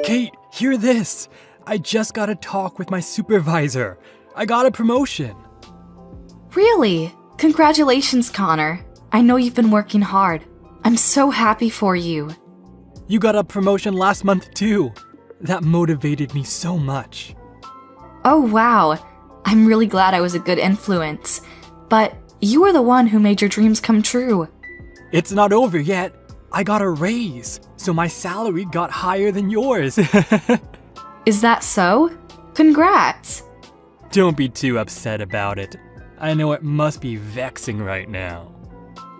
Kate, hear this! I just got a talk with my supervisor. I got a promotion. Really? Congratulations, Connor. I know you've been working hard. I'm so happy for you. You got a promotion last month too. That motivated me so much. Oh, wow. I'm really glad I was a good influence. But you were the one who made your dreams come true. It's not over yet. I got a raise, so my salary got higher than yours. Is that so? Congrats. Don't be too upset about it. I know it must be vexing right now.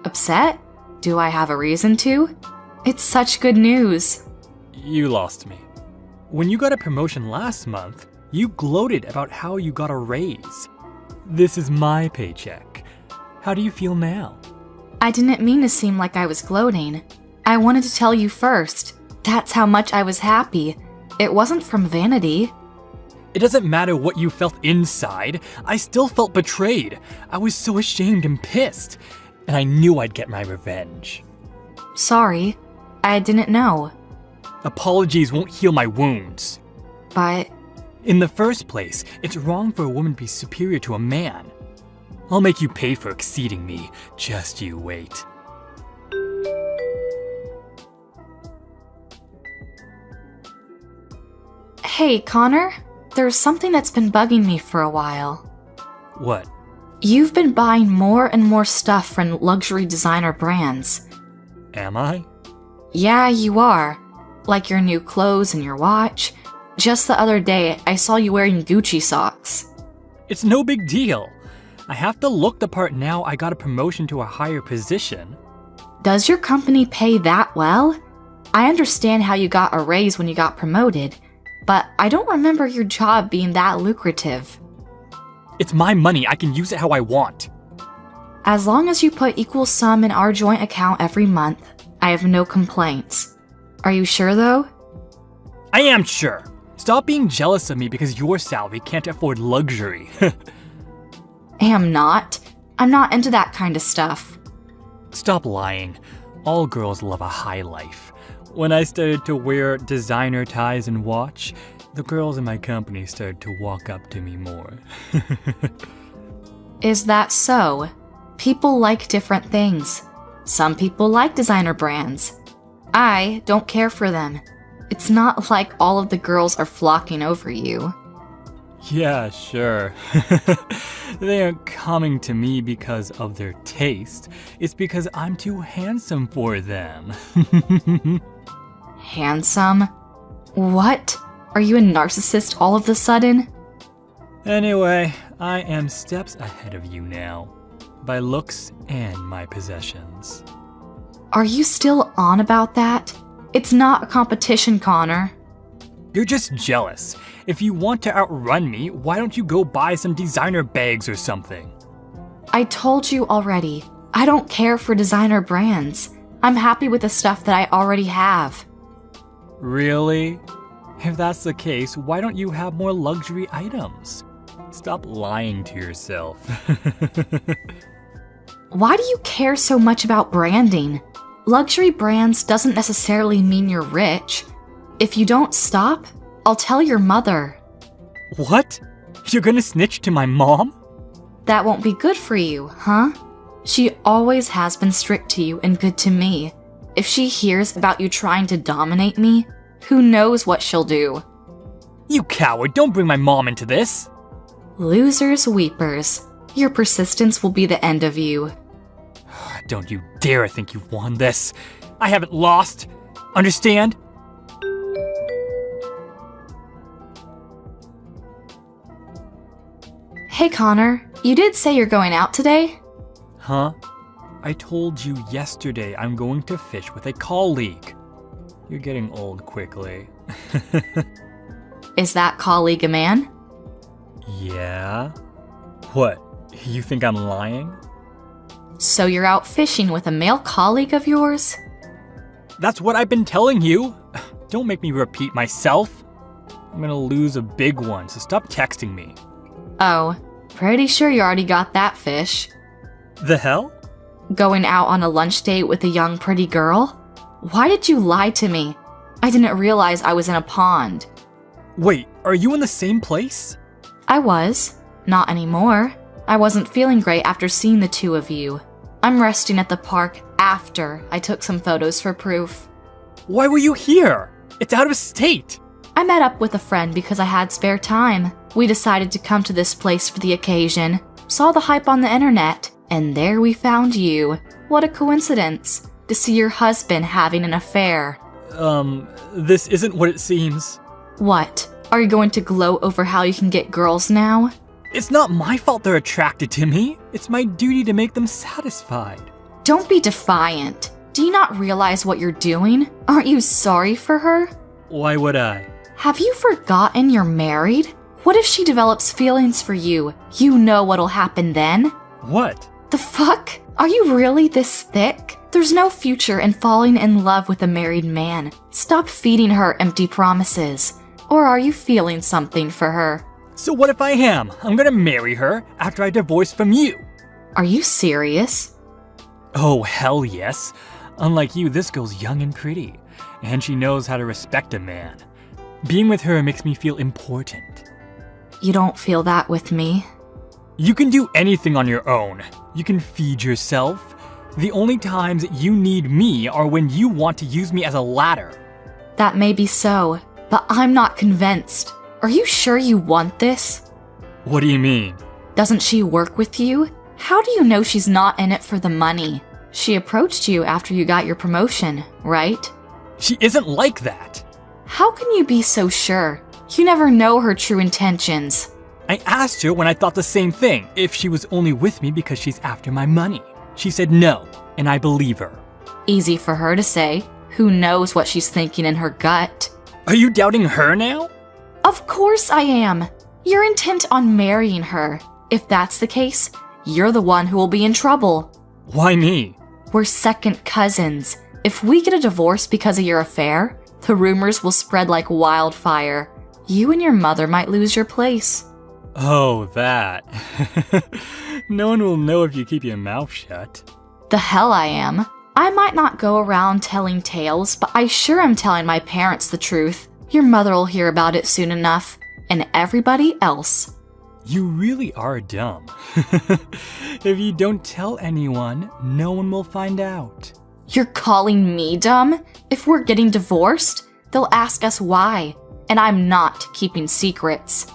Upset? Do I have a reason to? It's such good news. You lost me. When you got a promotion last month, you gloated about how you got a raise. This is my paycheck. How do you feel now? I didn't mean to seem like I was gloating. I wanted to tell you first. That's how much I was happy. It wasn't from vanity. It doesn't matter what you felt inside. I still felt betrayed. I was so ashamed and pissed. And I knew I'd get my revenge. Sorry. I didn't know. Apologies won't heal my wounds. But in the first place, it's wrong for a woman to be superior to a man. I'll make you pay for exceeding me. Just you wait. Hey, Connor. There's something that's been bugging me for a while. What? You've been buying more and more stuff from luxury designer brands. Am I? Yeah, you are. Like your new clothes and your watch. Just the other day, I saw you wearing Gucci socks. It's no big deal. I have to look the part now I got a promotion to a higher position. Does your company pay that well? I understand how you got a raise when you got promoted, but I don't remember your job being that lucrative. It's my money. I can use it how I want. As long as you put equal sum in our joint account every month, I have no complaints. Are you sure, though? I am sure. Stop being jealous of me because your salary can't afford luxury. Am not. I'm not into that kind of stuff. Stop lying. All girls love a high life. When I started to wear designer ties and watch, the girls in my company started to walk up to me more. Is that so? People like different things. Some people like designer brands. I don't care for them. It's not like all of the girls are flocking over you. Yeah, sure. They aren't coming to me because of their taste. It's because I'm too handsome for them. Handsome? What? Are you a narcissist all of a sudden? Anyway, I am steps ahead of you now, by looks and my possessions. Are you still on about that? It's not a competition, Connor. You're just jealous. If you want to outrun me, why don't you go buy some designer bags or something? I told you already. I don't care for designer brands. I'm happy with the stuff that I already have. Really? If that's the case, why don't you have more luxury items? Stop lying to yourself. Why do you care so much about branding? Luxury brands doesn't necessarily mean you're rich. If you don't stop, I'll tell your mother. What? You're gonna snitch to my mom? That won't be good for you, huh? She always has been strict to you and good to me. If she hears about you trying to dominate me, who knows what she'll do? You coward, don't bring my mom into this! Losers, weepers. Your persistence will be the end of you. Don't you dare think you've won this. I haven't lost. Understand? Hey Connor, you did say you're going out today? Huh? I told you yesterday I'm going to fish with a colleague. You're getting old quickly. Is that colleague a man? Yeah? What? You think I'm lying? So you're out fishing with a male colleague of yours? That's what I've been telling you. Don't make me repeat myself. I'm gonna lose a big one, so stop texting me. Oh, pretty sure you already got that fish. The hell? Going out on a lunch date with a young pretty girl? Why did you lie to me? I didn't realize I was in a pond. Wait, are you in the same place? I was. Not anymore. I wasn't feeling great after seeing the two of you. I'm resting at the park after I took some photos for proof. Why were you here? It's out of state. I met up with a friend because I had spare time. We decided to come to this place for the occasion, saw the hype on the internet, and there we found you. What a coincidence to see your husband having an affair. This isn't what it seems. What? Are you going to gloat over how you can get girls now? It's not my fault they're attracted to me. It's my duty to make them satisfied. Don't be defiant. Do you not realize what you're doing? Aren't you sorry for her? Why would I? Have you forgotten you're married? What if she develops feelings for you? You know what'll happen then? What? The fuck? Are you really this thick? There's no future in falling in love with a married man. Stop feeding her empty promises. Or are you feeling something for her? So what if I am? I'm gonna marry her after I divorce from you. Are you serious? Oh, hell yes. Unlike you, this girl's young and pretty, and she knows how to respect a man. Being with her makes me feel important. You don't feel that with me. You can do anything on your own. You can feed yourself. The only times you need me are when you want to use me as a ladder. That may be so, but I'm not convinced. Are you sure you want this? What do you mean? Doesn't she work with you? How do you know she's not in it for the money? She approached you after you got your promotion, right? She isn't like that. How can you be so sure? You never know her true intentions. I asked her when I thought the same thing, if she was only with me because she's after my money. She said no, and I believe her. Easy for her to say. Who knows what she's thinking in her gut? Are you doubting her now? Of course I am. You're intent on marrying her. If that's the case, you're the one who will be in trouble. Why me? We're second cousins. If we get a divorce because of your affair, the rumors will spread like wildfire. You and your mother might lose your place. Oh, that. No one will know if you keep your mouth shut. The hell I am. I might not go around telling tales, but I sure am telling my parents the truth. Your mother will hear about it soon enough, and everybody else. You really are dumb. If you don't tell anyone, no one will find out. You're calling me dumb? If we're getting divorced, they'll ask us why, and I'm not keeping secrets.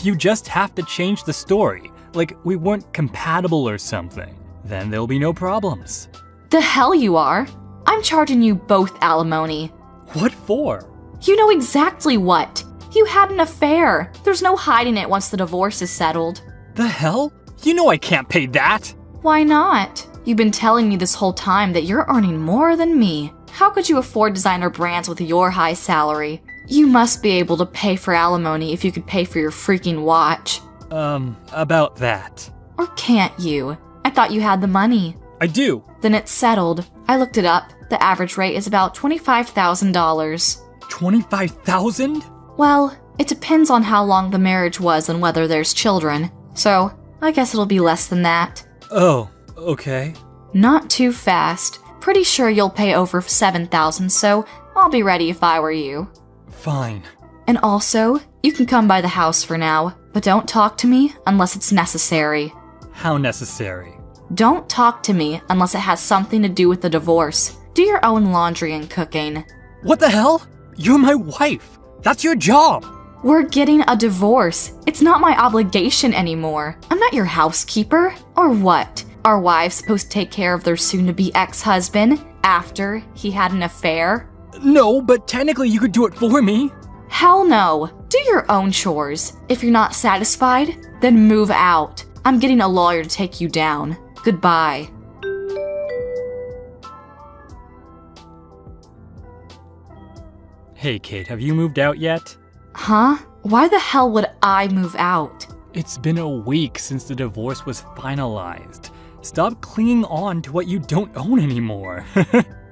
You just have to change the story, like we weren't compatible or something. Then there'll be no problems. The hell you are! I'm charging you both alimony. What for? You know exactly what. You had an affair. There's no hiding it once the divorce is settled. The hell? You know I can't pay that. Why not? You've been telling me this whole time that you're earning more than me. How could you afford designer brands with your high salary? You must be able to pay for alimony if you could pay for your freaking watch. About that. Or can't you? I thought you had the money. I do. Then it's settled. I looked it up. The average rate is about $25,000. 25,000? Well, it depends on how long the marriage was and whether there's children. So, I guess it'll be less than that. Oh, okay. Not too fast. Pretty sure you'll pay over $7,000, so I'll be ready if I were you. Fine. And also, you can come by the house for now, but don't talk to me unless it's necessary. How necessary? Don't talk to me unless it has something to do with the divorce. Do your own laundry and cooking. What the hell? You're my wife. That's your job. We're getting a divorce. It's not my obligation anymore. I'm not your housekeeper. Or what? Are wives supposed to take care of their soon-to-be ex-husband after he had an affair? No, but technically you could do it for me. Hell no. Do your own chores. If you're not satisfied, then move out. I'm getting a lawyer to take you down. Goodbye. Hey, Kate, have you moved out yet? Huh? Why the hell would I move out? It's been a week since the divorce was finalized. Stop clinging on to what you don't own anymore.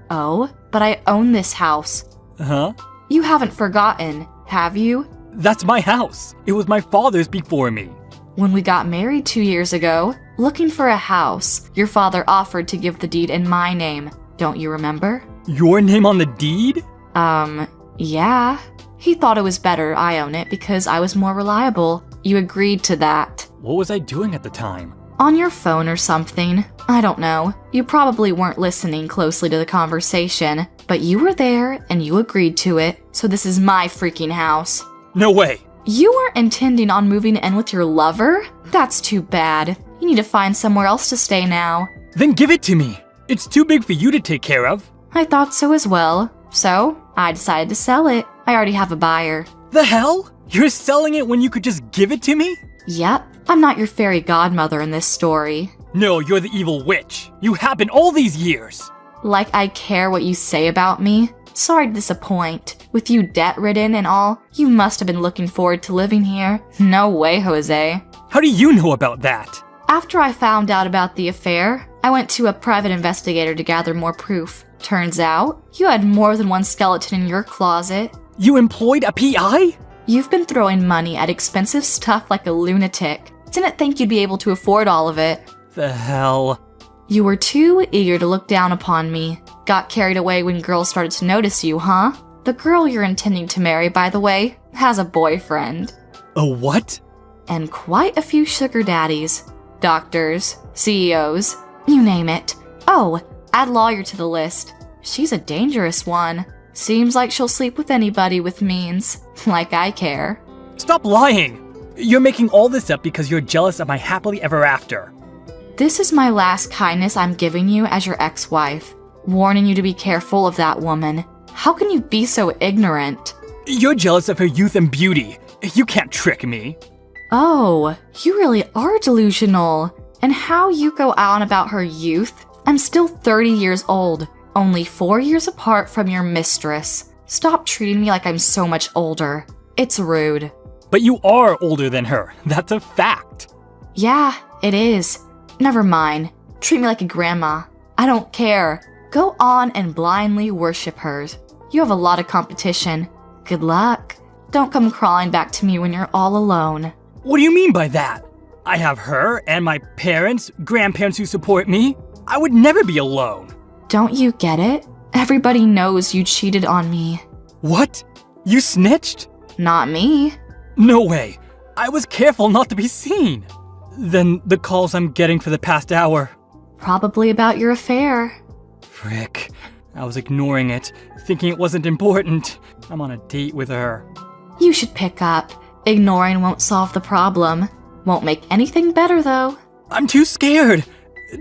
Oh, but I own this house. Huh? You haven't forgotten, have you? That's my house. It was my father's before me. When we got married 2 years ago, looking for a house, your father offered to give the deed in my name. Don't you remember? Your name on the deed? Yeah. He thought it was better I own it because I was more reliable. You agreed to that. What was I doing at the time? On your phone or something. I don't know. You probably weren't listening closely to the conversation, but you were there and you agreed to it, so this is my freaking house. No way! You weren't intending on moving in with your lover? That's too bad. You need to find somewhere else to stay now. Then give it to me! It's too big for you to take care of. I thought so as well. So, I decided to sell it. I already have a buyer. The hell? You're selling it when you could just give it to me? Yep. I'm not your fairy godmother in this story. No, you're the evil witch. You have been all these years. Like I care what you say about me? Sorry to disappoint. With you debt-ridden and all, you must have been looking forward to living here. No way, Jose. How do you know about that? After I found out about the affair, I went to a private investigator to gather more proof. Turns out, you had more than one skeleton in your closet. You employed a PI? You've been throwing money at expensive stuff like a lunatic. Didn't think you'd be able to afford all of it. The hell? You were too eager to look down upon me. Got carried away when girls started to notice you, huh? The girl you're intending to marry, by the way, has a boyfriend. A what? And quite a few sugar daddies. Doctors, CEOs, you name it. Oh, add lawyer to the list. She's a dangerous one. Seems like she'll sleep with anybody with means. Like I care. Stop lying! You're making all this up because you're jealous of my happily ever after. This is my last kindness I'm giving you as your ex-wife. Warning you to be careful of that woman. How can you be so ignorant? You're jealous of her youth and beauty. You can't trick me. Oh, you really are delusional. And how you go on about her youth? I'm still 30 years old, only 4 years apart from your mistress. Stop treating me like I'm so much older. It's rude. But you are older than her. That's a fact. Yeah, it is. Never mind. Treat me like a grandma. I don't care. Go on and blindly worship her. You have a lot of competition. Good luck. Don't come crawling back to me when you're all alone. What do you mean by that? I have her and my parents, grandparents who support me. I would never be alone. Don't you get it? Everybody knows you cheated on me. What? You snitched? Not me. No way. I was careful not to be seen. Then the calls I'm getting for the past hour. Probably about your affair. Frick. I was ignoring it, thinking it wasn't important. I'm on a date with her. You should pick up. Ignoring won't solve the problem. Won't make anything better, though. I'm too scared.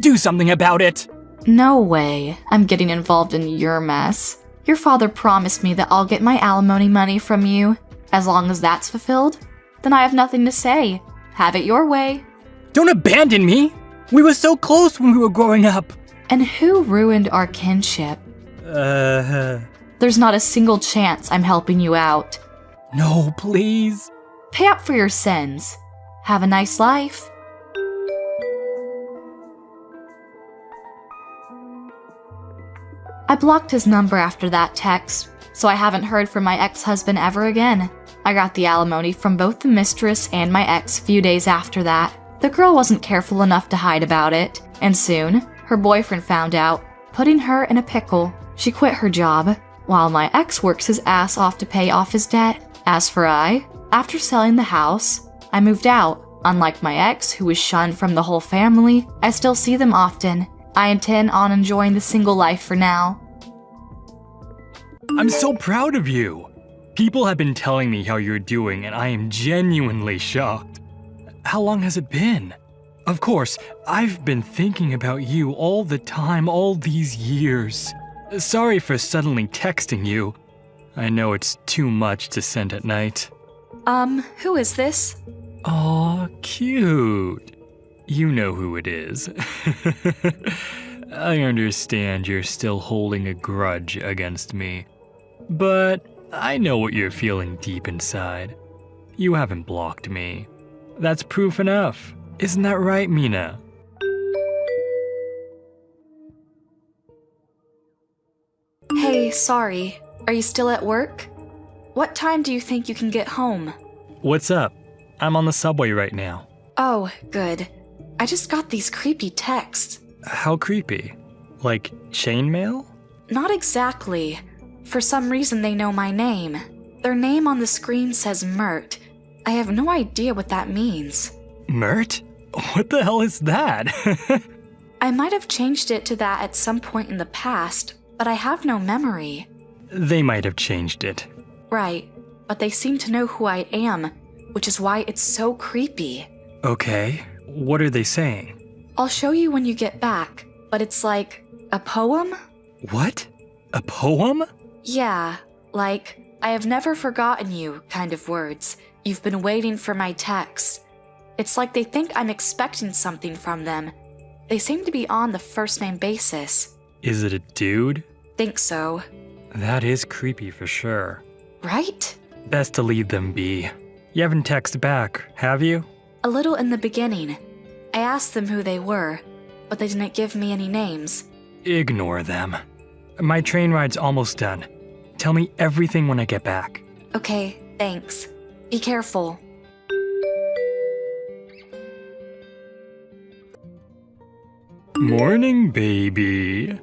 Do something about it. No way. I'm getting involved in your mess. Your father promised me that I'll get my alimony money from you. As long as that's fulfilled, then I have nothing to say. Have it your way. Don't abandon me. We were so close when we were growing up. And who ruined our kinship? There's not a single chance I'm helping you out. No, please. Pay up for your sins. Have a nice life. I blocked his number after that text, so I haven't heard from my ex-husband ever again. I got the alimony from both the mistress and my ex a few days after that. The girl wasn't careful enough to hide about it, and soon, her boyfriend found out, putting her in a pickle. She quit her job, while my ex works his ass off to pay off his debt. As for I, after selling the house, I moved out. Unlike my ex, who was shunned from the whole family, I still see them often. I intend on enjoying the single life for now. I'm so proud of you. People have been telling me how you're doing, and I am genuinely shocked. How long has it been? Of course, I've been thinking about you all the time, all these years. Sorry for suddenly texting you. I know it's too much to send at night. Who is this? Aw, cute. You know who it is. I understand you're still holding a grudge against me. But I know what you're feeling deep inside. You haven't blocked me. That's proof enough. Isn't that right, Mina? Hey, sorry. Are you still at work? What time do you think you can get home? What's up? I'm on the subway right now. Oh, good. I just got these creepy texts. How creepy? Like chainmail? Not exactly. For some reason, they know my name. Their name on the screen says Mert. I have no idea what that means. Mert? What the hell is that? I might have changed it to that at some point in the past, but I have no memory. They might have changed it. Right, but they seem to know who I am, which is why it's so creepy. Okay, what are they saying? I'll show you when you get back, but it's like a poem? What? A poem? Yeah, like, I have never forgotten you kind of words. You've been waiting for my text. It's like they think I'm expecting something from them. They seem to be on the first name basis. Is it a dude? Think so. That is creepy for sure. Right? Best to leave them be. You haven't texted back, have you? A little in the beginning. I asked them who they were, but they didn't give me any names. Ignore them. My train ride's almost done. Tell me everything when I get back. Okay, thanks. Be careful. Morning, baby.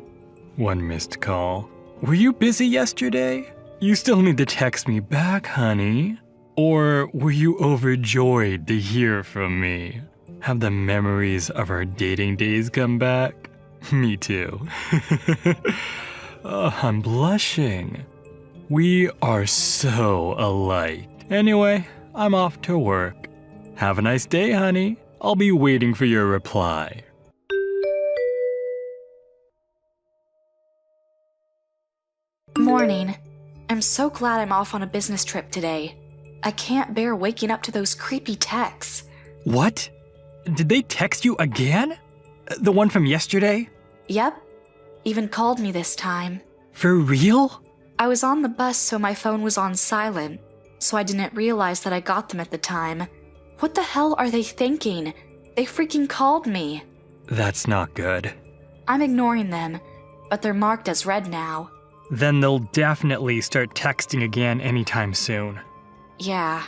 One missed call. Were you busy yesterday? You still need to text me back, honey. Or were you overjoyed to hear from me? Have the memories of our dating days come back? Me too. Oh, I'm blushing. We are so alike. Anyway, I'm off to work. Have a nice day, honey. I'll be waiting for your reply. Morning. I'm so glad I'm off on a business trip today. I can't bear waking up to those creepy texts. What? Did they text you again? The one from yesterday? Yep. Even called me this time. For real? I was on the bus, so my phone was on silent, so I didn't realize that I got them at the time. What the hell are they thinking? They freaking called me. That's not good. I'm ignoring them, but they're marked as read now. Then they'll definitely start texting again anytime soon. Yeah.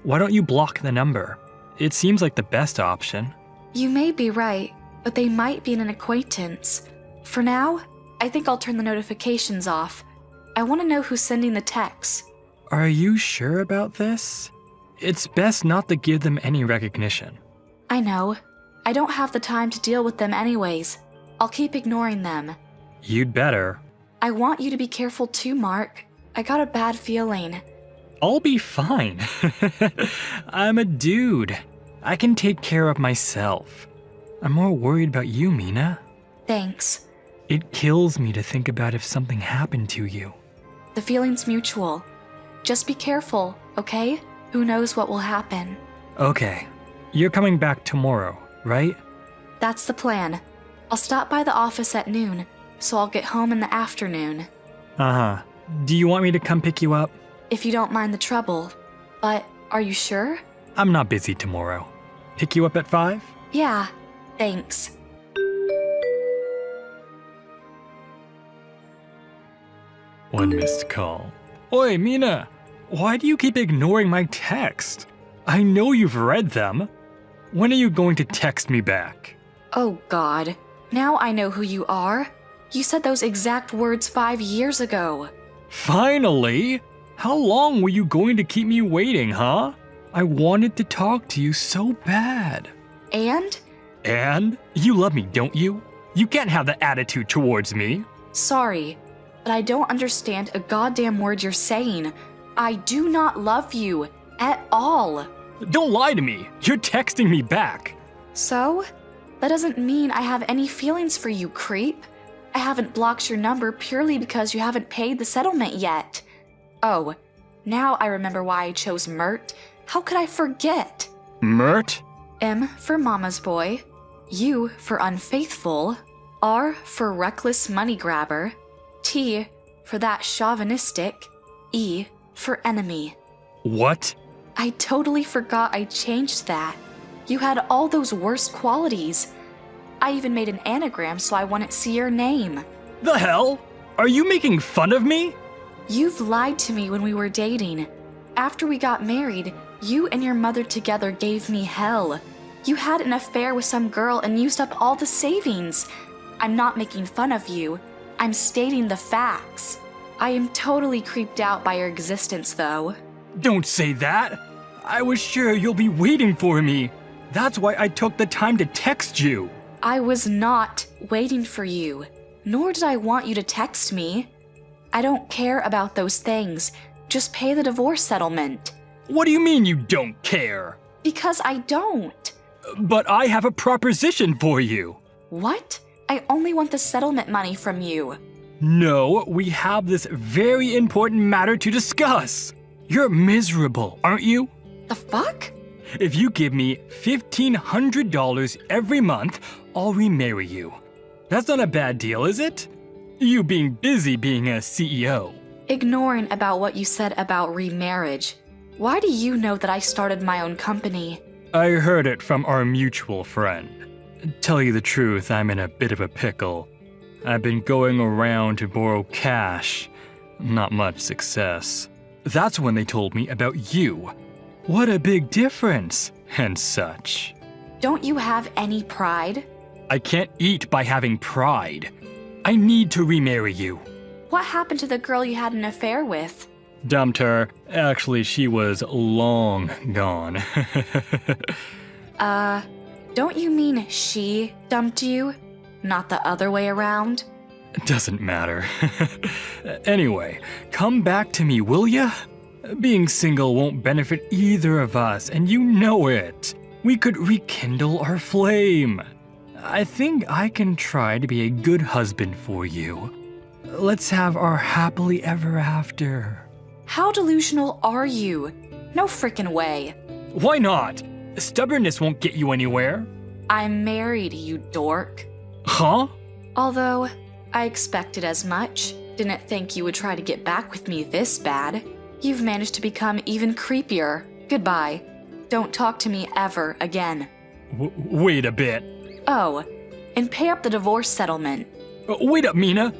Why don't you block the number? It seems like the best option. You may be right, but they might be an acquaintance. For now, I think I'll turn the notifications off. I want to know who's sending the texts. Are you sure about this? It's best not to give them any recognition. I know. I don't have the time to deal with them anyways. I'll keep ignoring them. You'd better. I want you to be careful too, Mark. I got a bad feeling. I'll be fine. I'm a dude. I can take care of myself. I'm more worried about you, Mina. Thanks. It kills me to think about if something happened to you. The feeling's mutual. Just be careful, okay? Who knows what will happen? Okay. You're coming back tomorrow, right? That's the plan. I'll stop by the office at noon, so I'll get home in the afternoon. Uh-huh. Do you want me to come pick you up? If you don't mind the trouble. But are you sure? I'm not busy tomorrow. Pick you up at 5? Yeah, thanks. One missed call. Oi, Mina! Why do you keep ignoring my text? I know you've read them. When are you going to text me back? Oh God. Now I know who you are. You said those exact words 5 years ago. Finally! How long were you going to keep me waiting, huh? I wanted to talk to you so bad. And? And? You love me, don't you? You can't have that attitude towards me. Sorry, but I don't understand a goddamn word you're saying. I do not love you at all. Don't lie to me. You're texting me back. So? That doesn't mean I have any feelings for you, creep. I haven't blocked your number purely because you haven't paid the settlement yet. Oh, now I remember why I chose Mert. How could I forget? Mert? M for mama's boy, U for unfaithful, R for reckless money grabber, T for that chauvinistic, E for enemy. What? I totally forgot I changed that. You had all those worst qualities. I even made an anagram so I wouldn't see your name. The hell? Are you making fun of me? You've lied to me when we were dating. After we got married, you and your mother together gave me hell. You had an affair with some girl and used up all the savings. I'm not making fun of you. I'm stating the facts. I am totally creeped out by your existence, though. Don't say that. I was sure you'll be waiting for me. That's why I took the time to text you. I was not waiting for you, nor did I want you to text me. I don't care about those things. Just pay the divorce settlement. What do you mean you don't care? Because I don't. But I have a proposition for you. What? I only want the settlement money from you. No, we have this very important matter to discuss. You're miserable, aren't you? The fuck? If you give me $1,500 every month, I'll remarry you. That's not a bad deal, is it? You being busy being a CEO. Ignoring about what you said about remarriage. Why do you know that I started my own company? I heard it from our mutual friend. Tell you the truth, I'm in a bit of a pickle. I've been going around to borrow cash. Not much success. That's when they told me about you. What a big difference, and such. Don't you have any pride? I can't eat by having pride. I need to remarry you. What happened to the girl you had an affair with? Dumped her. Actually, she was long gone. Don't you mean she dumped you? Not the other way around? Doesn't matter. Anyway, come back to me, will ya? Being single won't benefit either of us, and you know it. We could rekindle our flame. I think I can try to be a good husband for you. Let's have our happily ever after. How delusional are you? No frickin' way. Why not? Stubbornness won't get you anywhere. I'm married, you dork. Huh? Although, I expected as much. Didn't think you would try to get back with me this bad. You've managed to become even creepier. Goodbye. Don't talk to me ever again. Wait a bit. Oh, and pay up the divorce settlement. Wait up, Mina.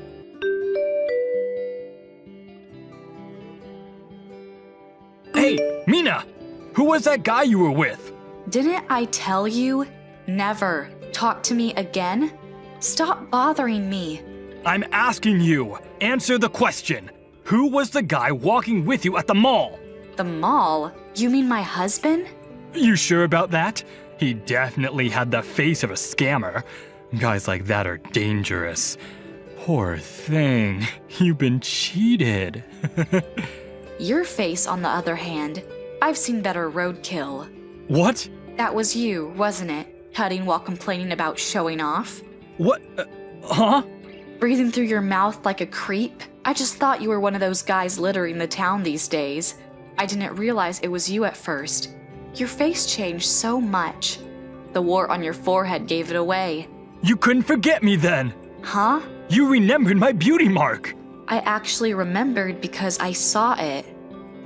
Hey, Mina! Who was that guy you were with? Didn't I tell you? Never talk to me again? Stop bothering me. I'm asking you. Answer the question. Who was the guy walking with you at the mall? The mall? You mean my husband? You sure about that? He definitely had the face of a scammer. Guys like that are dangerous. Poor thing. You've been cheated. Your face, on the other hand. I've seen better roadkill. What? That was you, wasn't it? Cutting while complaining about showing off? What? Huh? Breathing through your mouth like a creep? I just thought you were one of those guys littering the town these days. I didn't realize it was you at first. Your face changed so much. The wart on your forehead gave it away. You couldn't forget me then. Huh? You remembered my beauty mark. I actually remembered because I saw it.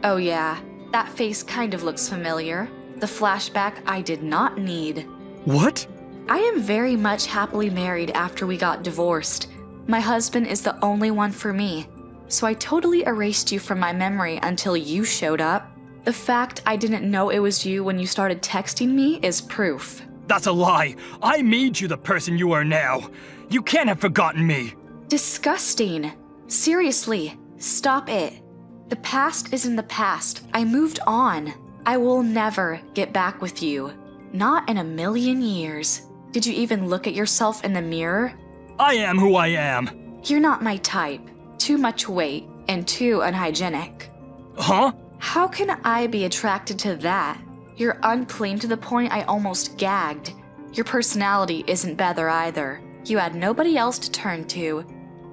Oh yeah, that face kind of looks familiar. The flashback I did not need. What? I am very much happily married after we got divorced. My husband is the only one for me. So I totally erased you from my memory until you showed up. The fact I didn't know it was you when you started texting me is proof. That's a lie. I made you the person you are now. You can't have forgotten me. Disgusting. Seriously, stop it. The past is in the past. I moved on. I will never get back with you. Not in a million years. Did you even look at yourself in the mirror? I am who I am. You're not my type. Too much weight and too unhygienic. Huh? How can I be attracted to that? You're unclean to the point I almost gagged. Your personality isn't better either. You had nobody else to turn to.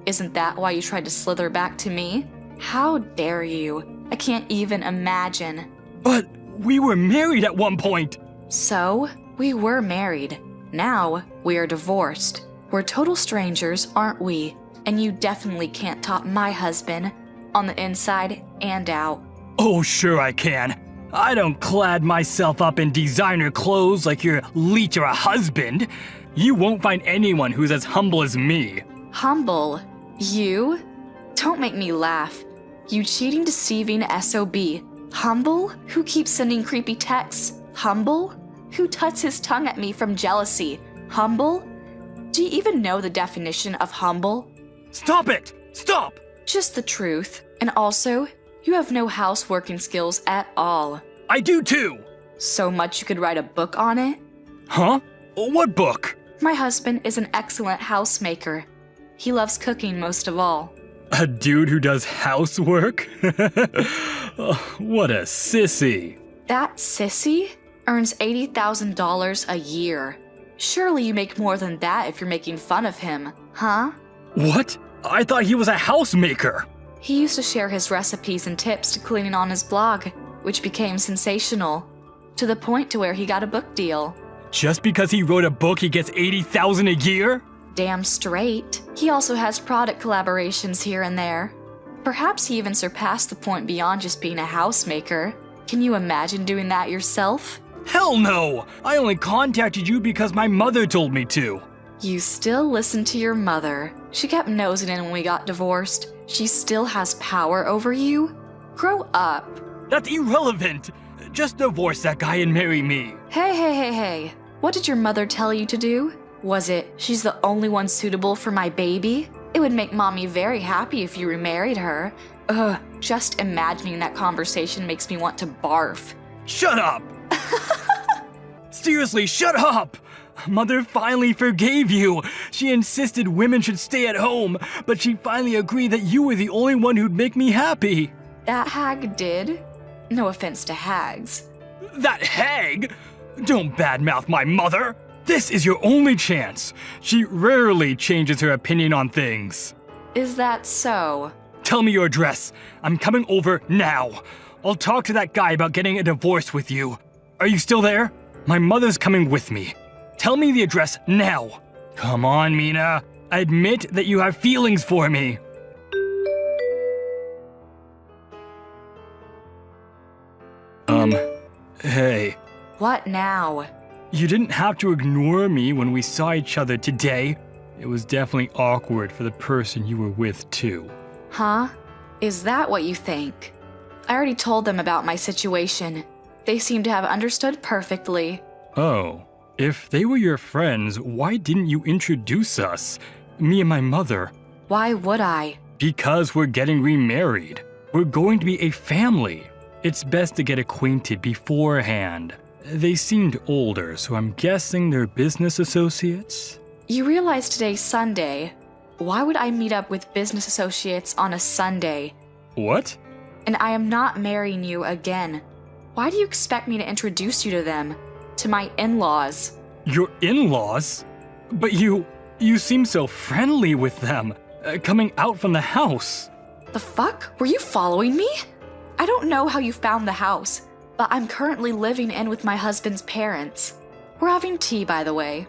Isn't that why you tried to slither back to me? How dare you? I can't even imagine. But we were married at one point. So, we were married. Now, we are divorced. We're total strangers, aren't we? And you definitely can't top my husband, on the inside and out. Oh, sure I can. I don't clad myself up in designer clothes like your leech or a husband. You won't find anyone who's as humble as me. Humble? You? Don't make me laugh. You cheating, deceiving SOB. Humble? Who keeps sending creepy texts? Humble? Who tuts his tongue at me from jealousy? Humble? Do you even know the definition of humble? Stop it! Stop! Just the truth. And also, you have no houseworking skills at all. I do too! So much you could write a book on it? Huh? What book? My husband is an excellent housemaker. He loves cooking most of all. A dude who does housework? Oh, what a sissy. That sissy earns $80,000 a year. Surely you make more than that if you're making fun of him, huh? What? I thought he was a housemaker. He used to share his recipes and tips to cleaning on his blog, which became sensational, to the point to where he got a book deal. Just because he wrote a book, he gets $80,000 a year? Damn straight. He also has product collaborations here and there. Perhaps he even surpassed the point beyond just being a housemaker. Can you imagine doing that yourself? Hell no! I only contacted you because my mother told me to. You still listen to your mother. She kept nosing in when we got divorced. She still has power over you? Grow up. That's irrelevant. Just divorce that guy and marry me. Hey. What did your mother tell you to do? Was it, she's the only one suitable for my baby? It would make mommy very happy if you remarried her. Ugh, just imagining that conversation makes me want to barf. Shut up! Seriously, shut up! Mother finally forgave you. She insisted women should stay at home, but she finally agreed that you were the only one who'd make me happy. That hag did? No offense to hags. That hag? Don't badmouth my mother. This is your only chance. She rarely changes her opinion on things. Is that so? Tell me your address. I'm coming over now. I'll talk to that guy about getting a divorce with you. Are you still there? My mother's coming with me. Tell me the address now. Come on, Mina. Admit that you have feelings for me. Hey. What now? You didn't have to ignore me when we saw each other today. It was definitely awkward for the person you were with, too. Huh? Is that what you think? I already told them about my situation. They seem to have understood perfectly. Oh. If they were your friends, why didn't you introduce us? Me and my mother. Why would I? Because we're getting remarried. We're going to be a family. It's best to get acquainted beforehand. They seemed older, so I'm guessing they're business associates? You realize today's Sunday. Why would I meet up with business associates on a Sunday? What? And I am not marrying you again. Why do you expect me to introduce you to them? To my in-laws? Your in-laws? But you seem so friendly with them, coming out from the house. The fuck? Were you following me? I don't know how you found the house, but I'm currently living in with my husband's parents. We're having tea, by the way.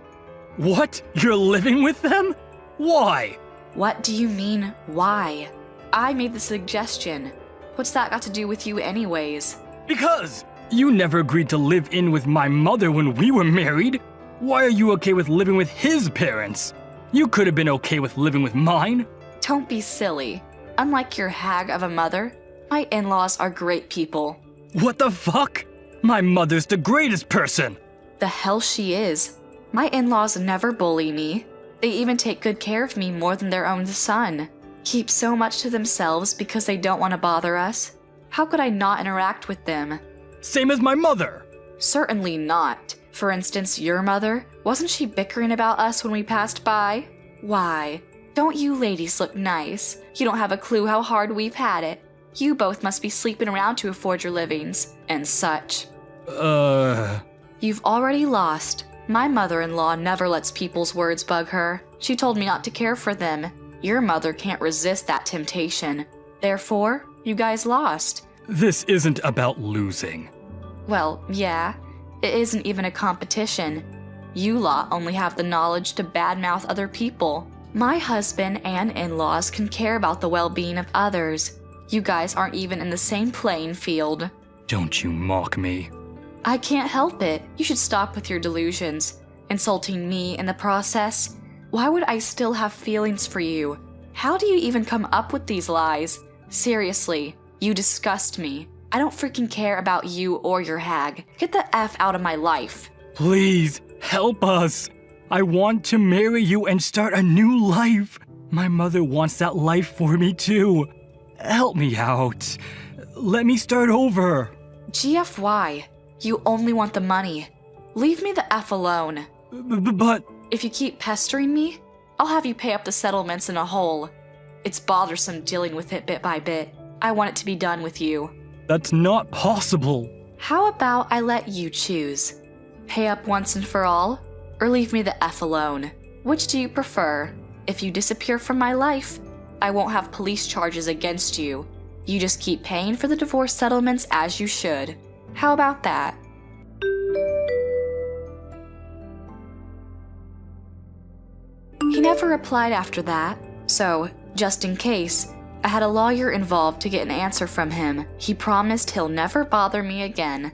What? You're living with them? Why? What do you mean, why? I made the suggestion. What's that got to do with you anyways? Because you never agreed to live in with my mother when we were married. Why are you okay with living with his parents? You could have been okay with living with mine. Don't be silly. Unlike your hag of a mother, my in-laws are great people. What the fuck? My mother's the greatest person. The hell she is. My in-laws never bully me. They even take good care of me more than their own son. Keep so much to themselves because they don't want to bother us. How could I not interact with them? Same as my mother. Certainly not. For instance, your mother, wasn't she bickering about us when we passed by? Why? Don't you ladies look nice? You don't have a clue how hard we've had it. You both must be sleeping around to afford your livings, and such. You've already lost. My mother-in-law never lets people's words bug her. She told me not to care for them. Your mother can't resist that temptation. Therefore, you guys lost. This isn't about losing. Well, yeah. It isn't even a competition. You lot only have the knowledge to badmouth other people. My husband and in-laws can care about the well-being of others. You guys aren't even in the same playing field. Don't you mock me. I can't help it. You should stop with your delusions. Insulting me in the process. Why would I still have feelings for you? How do you even come up with these lies? Seriously, you disgust me. I don't freaking care about you or your hag. Get the F out of my life. Please, help us. I want to marry you and start a new life. My mother wants that life for me too. Help me out. Let me start over. GFY, you only want the money. Leave me the F alone. But If you keep pestering me, I'll have you pay up the settlements in a whole. It's bothersome dealing with it bit by bit. I want it to be done with you. that's not possible. How about I let you choose? Pay up once and for all, or leave me the F alone? Which do you prefer? If you disappear from my life, I won't have police charges against you. You just keep paying for the divorce settlements as you should. How about that? He never replied after that, so, just in case, I had a lawyer involved to get an answer from him. He promised he'll never bother me again.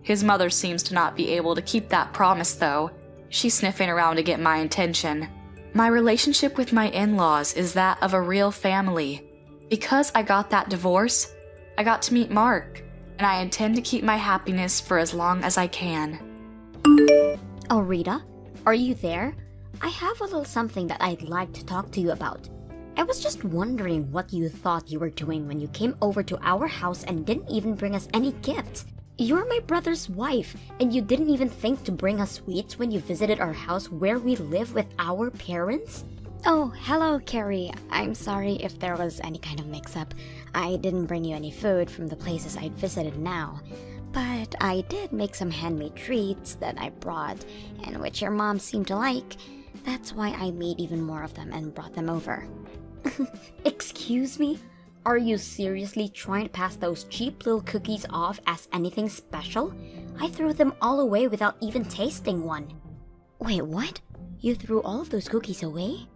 His mother seems to not be able to keep that promise, though. She's sniffing around to get my attention. My relationship with my in-laws is that of a real family. Because I got that divorce, I got to meet Mark, and I intend to keep my happiness for as long as I can. Oh, Rita, are you there? I have a little something that I'd like to talk to you about. I was just wondering what you thought you were doing when you came over to our house and didn't even bring us any gifts. You're my brother's wife, and you didn't even think to bring us sweets when you visited our house where we live with our parents? Oh, hello, Carrie. I'm sorry if there was any kind of mix-up. I didn't bring you any food from the places I'd visited now. But I did make some handmade treats that I brought, and which your mom seemed to like. That's why I made even more of them and brought them over. Excuse me? Are you seriously trying to pass those cheap little cookies off as anything special? I threw them all away without even tasting one. Wait, what? You threw all of those cookies away?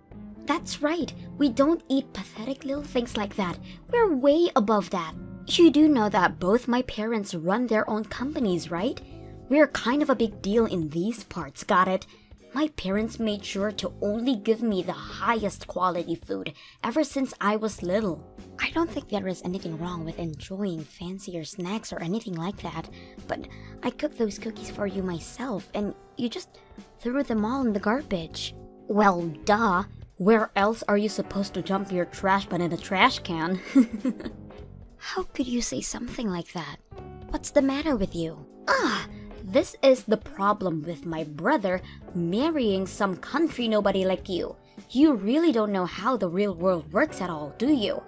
That's right. We don't eat pathetic little things like that. We're way above that. You do know that both my parents run their own companies, right? We're kind of a big deal in these parts, got it? My parents made sure to only give me the highest quality food ever since I was little. I don't think there is anything wrong with enjoying fancier snacks or anything like that, but I cooked those cookies for you myself, and you just threw them all in the garbage. Well, duh. Where else are you supposed to dump your trash but in a trash can? How could you say something like that? What's the matter with you? This is the problem with my brother marrying some country nobody like you. You really don't know how the real world works at all, do you?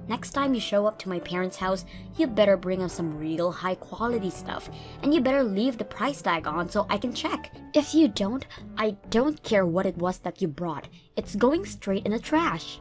Next time you show up to my parents' house, you better bring us some real high quality stuff, and you better leave the price tag on so I can check. If you don't, I don't care what it was that you brought. It's going straight in the trash.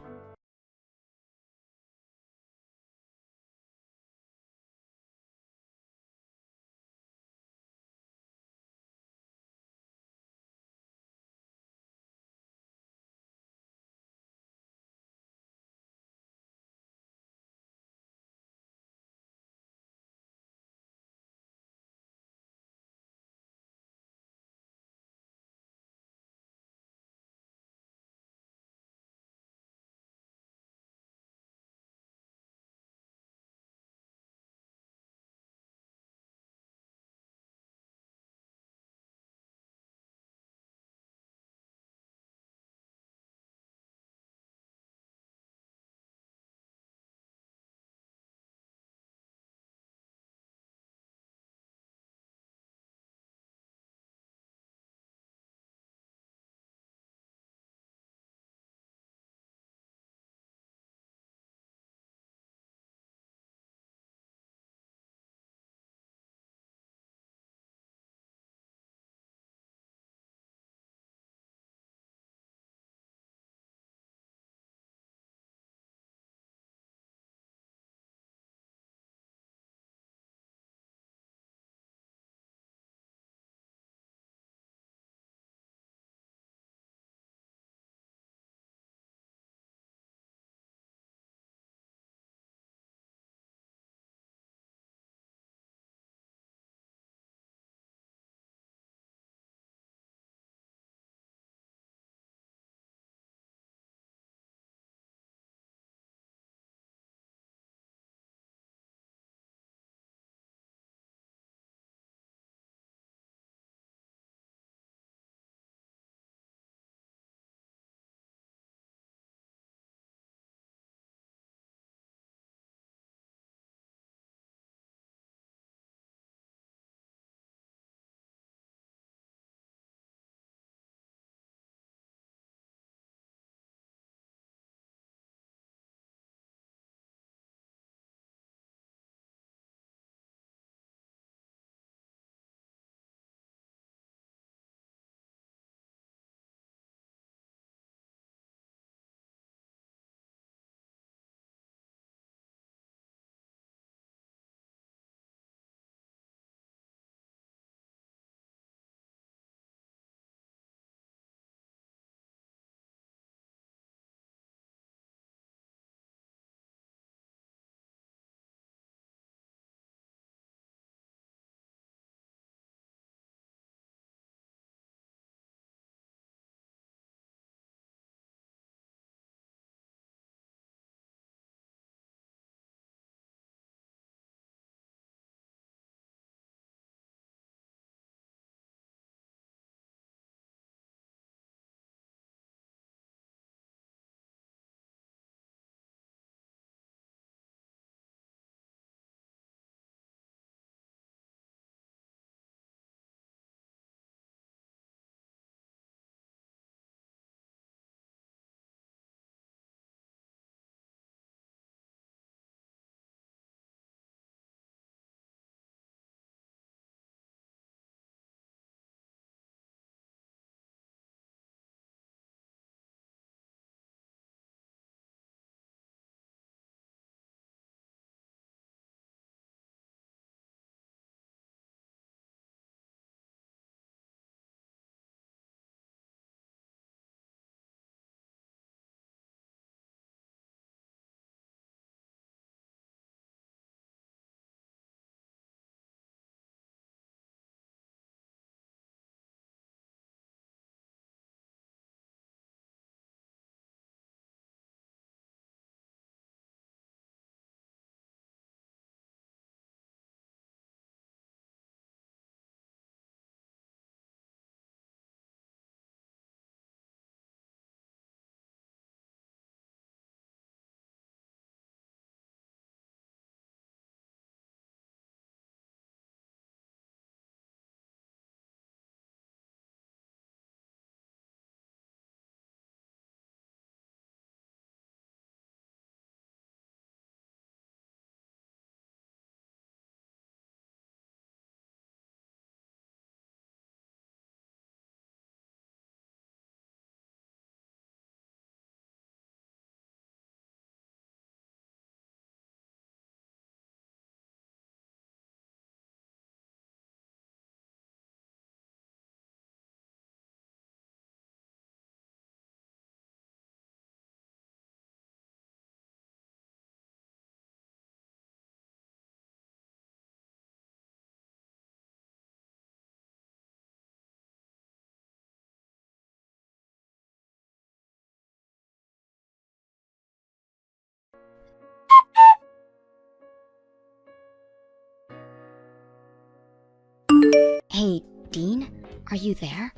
Hey, Dean, are you there?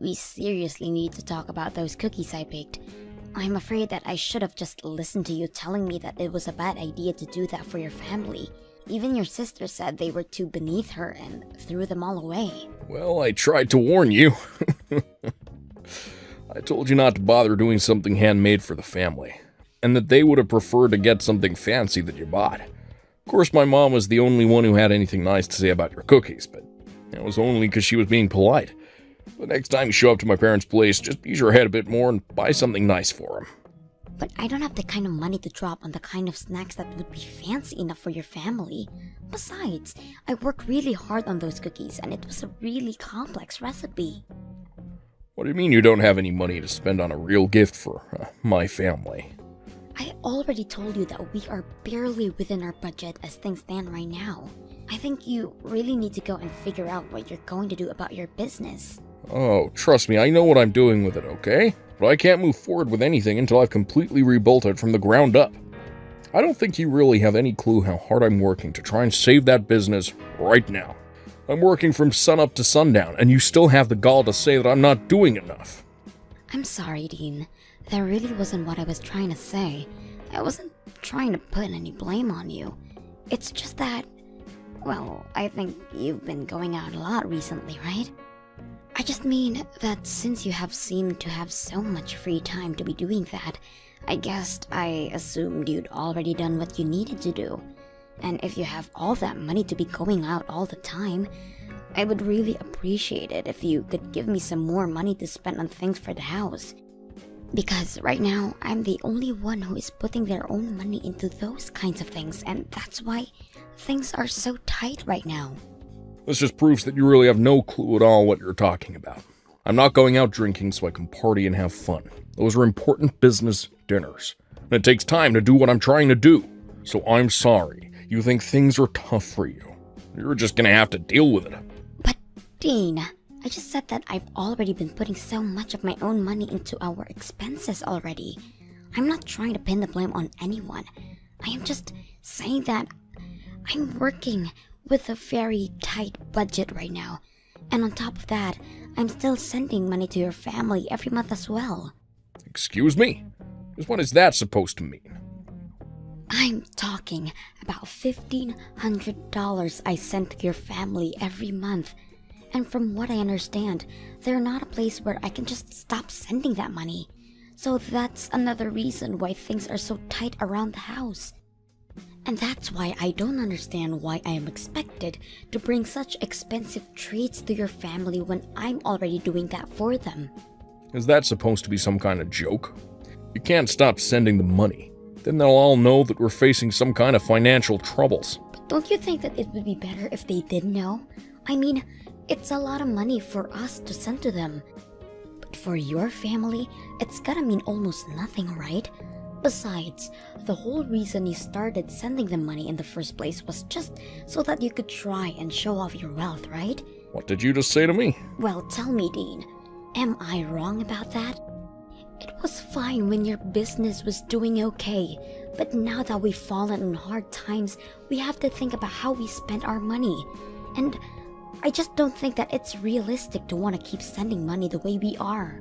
We seriously need to talk about those cookies I baked. I'm afraid that I should have just listened to you telling me that it was a bad idea to do that for your family. Even your sister said they were too beneath her and threw them all away. Well, I tried to warn you. I told you not to bother doing something handmade for the family, and that they would have preferred to get something fancy that you bought. Of course, my mom was the only one who had anything nice to say about your cookies, but it was only because she was being polite. The next time you show up to my parents' place, just use your head a bit more and buy something nice for them. But I don't have the kind of money to drop on the kind of snacks that would be fancy enough for your family. Besides, I worked really hard on those cookies and it was a really complex recipe. What do you mean you don't have any money to spend on a real gift for my family? I already told you that we are barely within our budget as things stand right now. I think you really need to go and figure out what you're going to do about your business. Oh, trust me, I know what I'm doing with it, okay? But I can't move forward with anything until I've completely rebuilt it from the ground up. I don't think you really have any clue how hard I'm working to try and save that business right now. I'm working from sunup to sundown, and you still have the gall to say that I'm not doing enough. I'm sorry, Dean. That really wasn't what I was trying to say. I wasn't trying to put any blame on you. It's just that, well, I think you've been going out a lot recently, right? I just mean that since you have seemed to have so much free time to be doing that, I assumed you'd already done what you needed to do. And if you have all that money to be going out all the time, I would really appreciate it if you could give me some more money to spend on things for the house. Because right now, I'm the only one who is putting their own money into those kinds of things, and that's why things are so tight right now. This just proves that you really have no clue at all what you're talking about. I'm not going out drinking so I can party and have fun. Those are important business dinners. And it takes time to do what I'm trying to do. So I'm sorry. You think things are tough for you. You're just gonna have to deal with it. But, Dean, I just said that I've already been putting so much of my own money into our expenses already. I'm not trying to pin the blame on anyone. I am just saying that I'm working with a very tight budget right now. And on top of that, I'm still sending money to your family every month as well. Excuse me? Just what is that supposed to mean? I'm talking about $1,500 I send to your family every month. And from what I understand, they're not a place where I can just stop sending that money. So that's another reason why things are so tight around the house. And that's why I don't understand why I am expected to bring such expensive treats to your family when I'm already doing that for them. Is that supposed to be some kind of joke? You can't stop sending the money. Then they'll all know that we're facing some kind of financial troubles. But don't you think that it would be better if they did know? I mean, it's a lot of money for us to send to them. But for your family, it's gotta mean almost nothing, right? Besides, the whole reason you started sending them money in the first place was just so that you could try and show off your wealth, right? What did you just say to me? Well, tell me, Dean, am I wrong about that? It was fine when your business was doing okay, but now that we've fallen on hard times, we have to think about how we spend our money. And I just don't think that it's realistic to want to keep sending money the way we are.